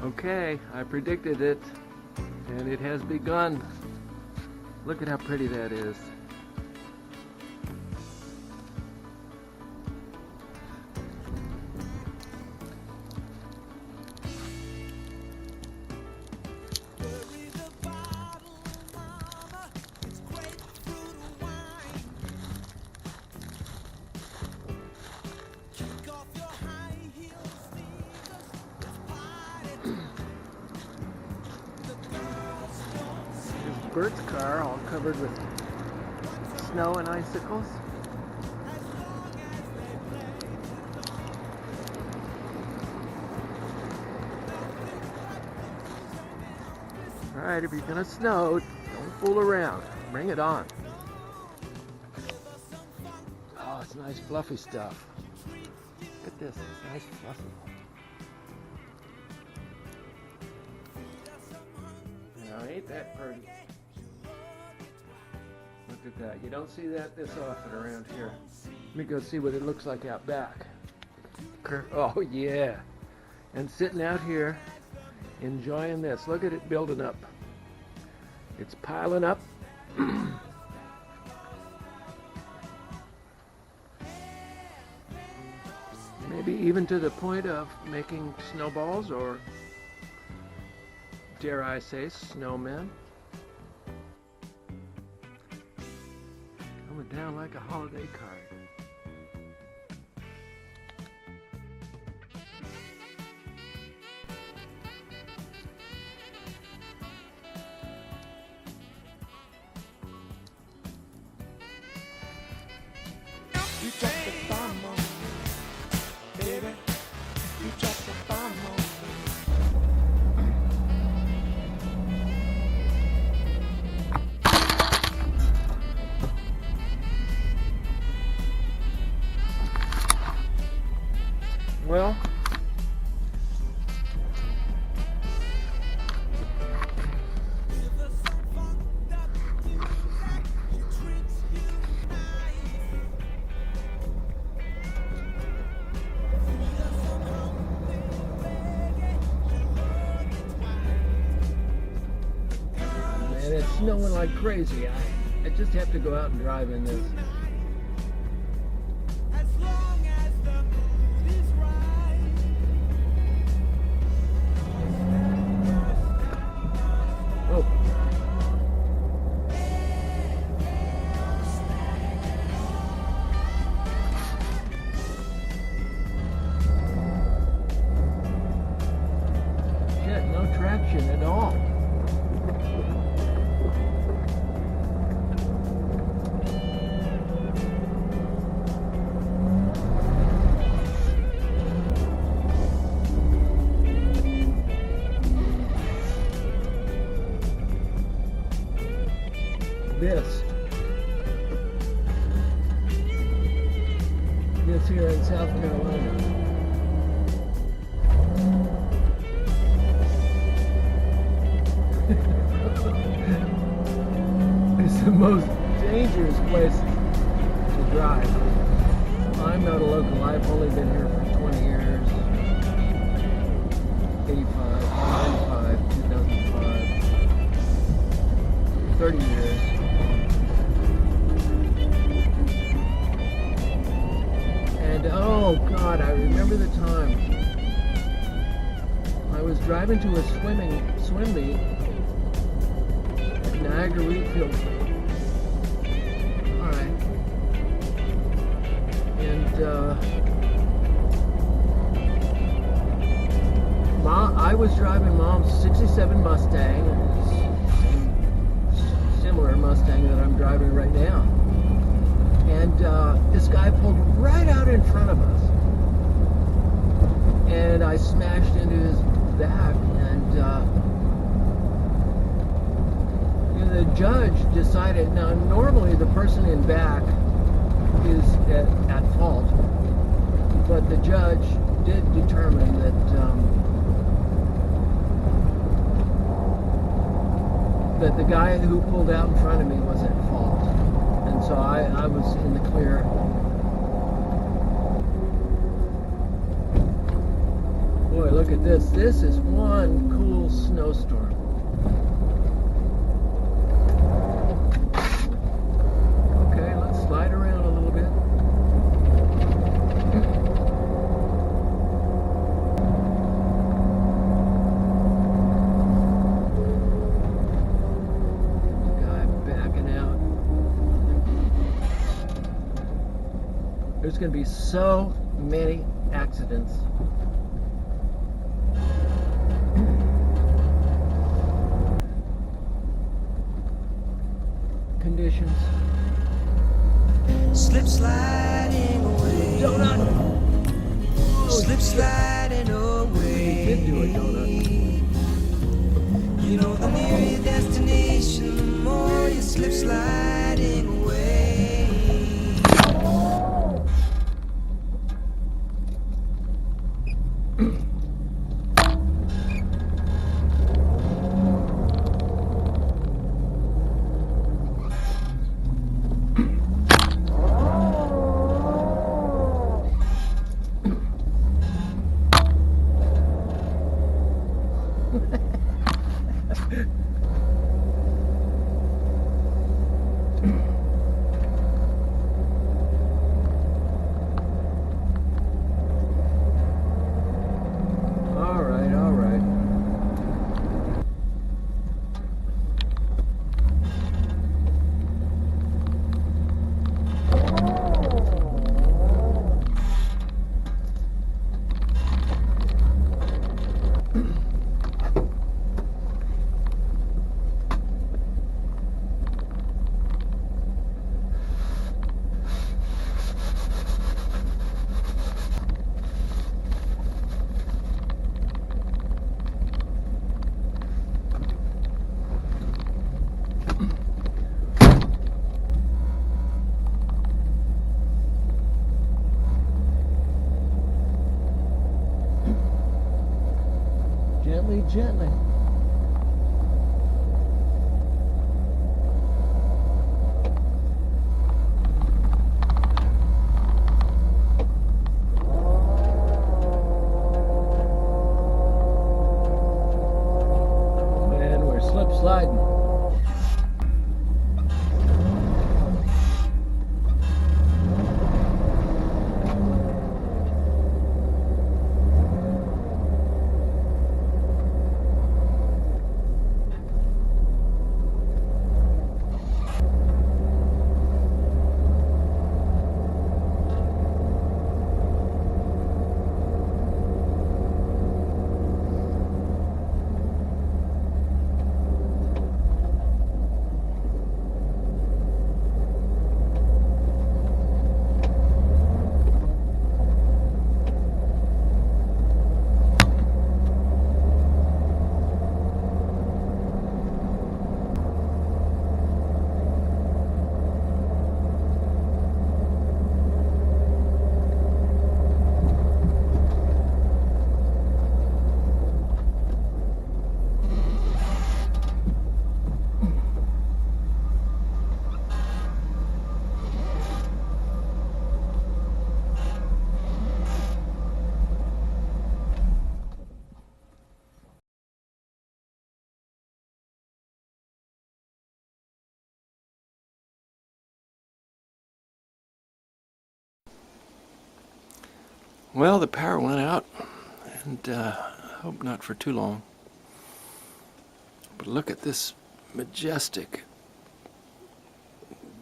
Okay, I predicted it, and it has begun. Look at how pretty that is. Bert's car all covered with snow and icicles. Alright, if you're gonna snow, don't fool around. Bring it on. Oh, it's nice fluffy stuff. Look at this, it's nice fluffy. Now, ain't that pretty? Look at that. You don't see that this often around here. Let me go see what it looks like out back. Oh, yeah. And sitting out here, enjoying this. Look at it building up. It's piling up. Maybe even to the point of making snowballs, or dare I say, snowmen. Coming down like a holiday card. You dropped the bomb on me, baby. You dropped the bomb on me. Well, man, it's snowing like crazy. I just have to go out and drive in this. Oh. Shit, no traction at all. This here in South Carolina. It's the most dangerous place to drive. I'm not a local. I've only been here for 20 years. 85, 95, 2005. 30 years. And oh God, I remember the time I was driving to a swim meet at Niagara Wheatfield. All right, and I was driving Mom's '67 Mustang, similar Mustang that I'm driving right now. And this guy pulled right out in front of us, and I smashed into his back. And the judge decided. Now, normally the person in back is at fault, but the judge did determine that that the guy who pulled out in front of me was at fault. And so I was in the clear. Boy, look at this. This is one cool snowstorm. Okay, let's slide around a little bit. Guy backing out. There's going to be so many accidents. Conditions. Slip sliding away. Donut. Slip sliding away. He did do a donut. You know, the nearer your destination, the more you slip sliding away. All right, all right. Gently, gently. Oh man, we're slip sliding. Well, the power went out, and I hope not for too long. But look at this majestic,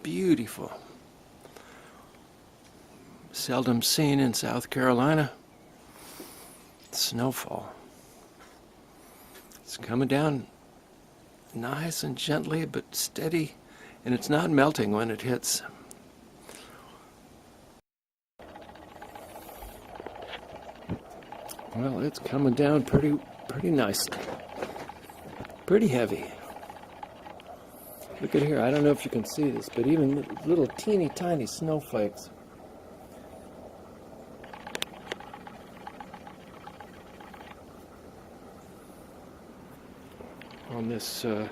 beautiful, seldom seen in South Carolina, snowfall. It's coming down nice and gently, but steady, and it's not melting when it hits. Well, it's coming down pretty nicely. Pretty heavy. Look at here, I don't know if you can see this, but even little teeny tiny snowflakes. On this, on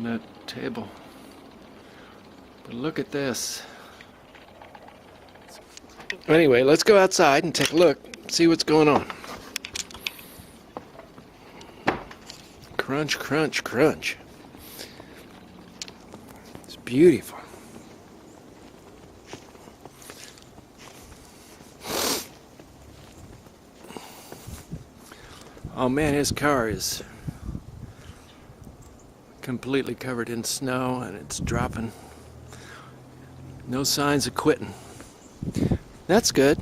that table. But look at this. Anyway, let's go outside and take a look. See what's going on. Crunch, crunch, crunch. It's beautiful. Oh man, his car is completely covered in snow and it's dropping. No signs of quitting. That's good.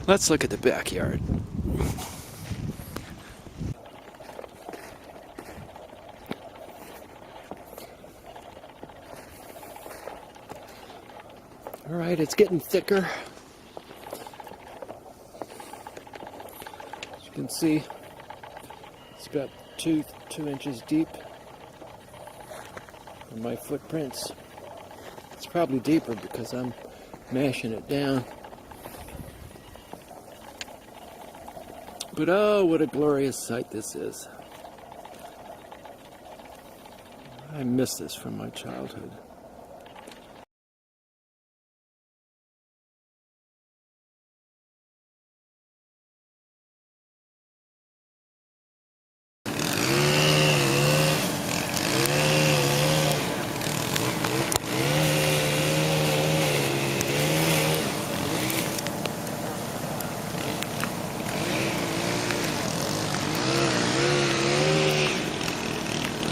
Let's look at the backyard. All right, it's getting thicker. As you can see, it's about two inches deep. And my footprints, it's probably deeper because I'm mashing it down. But oh, what a glorious sight this is. I miss this from my childhood.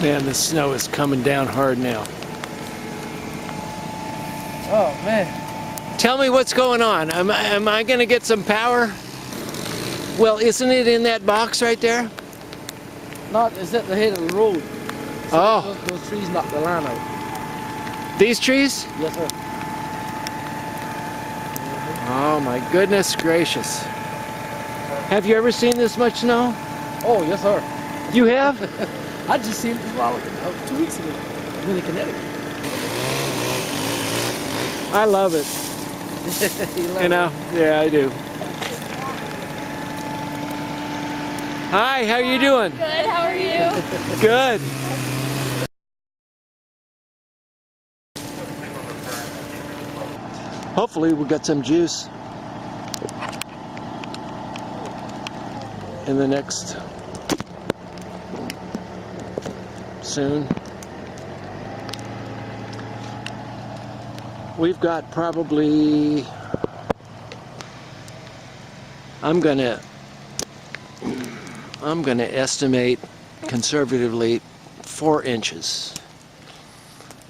Man, the snow is coming down hard now. Oh man. Tell me what's going on. Am I going to get some power? Well, isn't it in that box right there? Not, it's at the head of the road. So Oh. those trees knocked the line out. These trees? Yes, sir. Oh my goodness gracious. Have you ever seen this much snow? Oh, yes, sir. You have? I just seen it this while ago, 2 weeks ago. I'm in Connecticut. I love it. You know? Yeah, I do. Hi, how you doing? Good, how are you? Good. Hopefully we'll get some juice in the next soon. We've got probably, I'm gonna estimate conservatively 4 inches.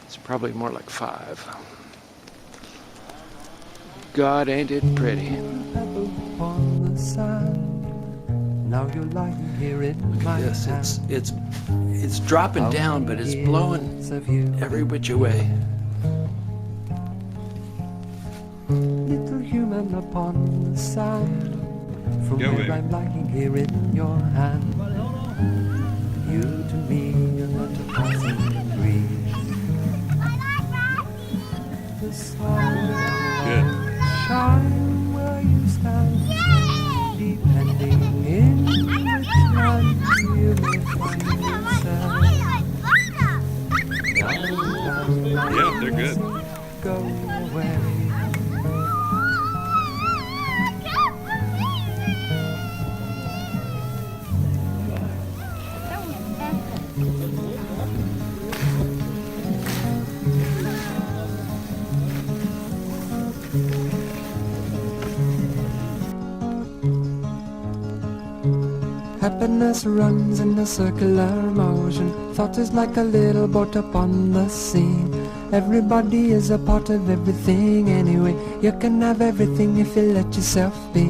It's probably more like 5. God, ain't it pretty. On the sand. Now you're lying here in my Yes, hand. it's dropping down, but it's blowing every which way. Little human upon the sand. From where I'm lying here in your hand. You to me, you're not a passing breeze. The sun shine where you stand. Depending in which land you may find yourself. Yeah, they're good. Go away. Happiness runs in a circular motion. Thought is like a little boat upon the sea. Everybody is a part of everything anyway. You can have everything if you let yourself be.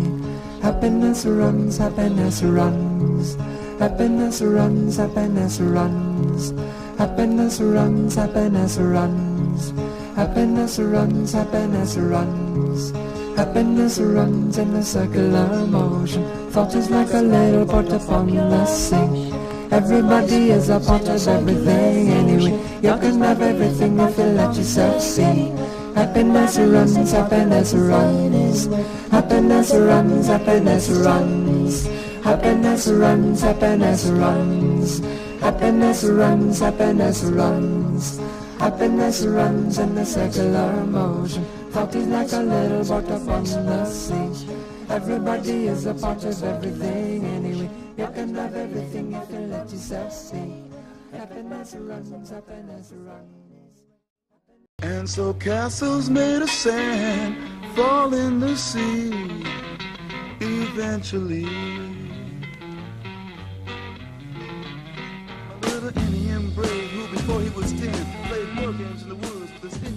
Happiness runs, happiness runs. Happiness runs, happiness runs. Happiness runs, happiness runs. Happiness runs, happiness runs. Happiness runs in a circular motion. Thought is like a little boat upon the sea. Everybody is a part of everything anyway. You can have everything if you let yourself see. Happiness runs, happiness runs. Happiness runs, happiness runs. Happiness runs, happiness runs. Happiness runs, happiness runs. Happiness runs in a circular motion. thought he's like a little boat upon the sea. Everybody is a part of everything anyway. You can have everything if you let yourself see. Happiness runs, happiness runs. And so castles made of sand fall in the sea eventually. A little Indian brave who before he was 10 played war games in the woods with his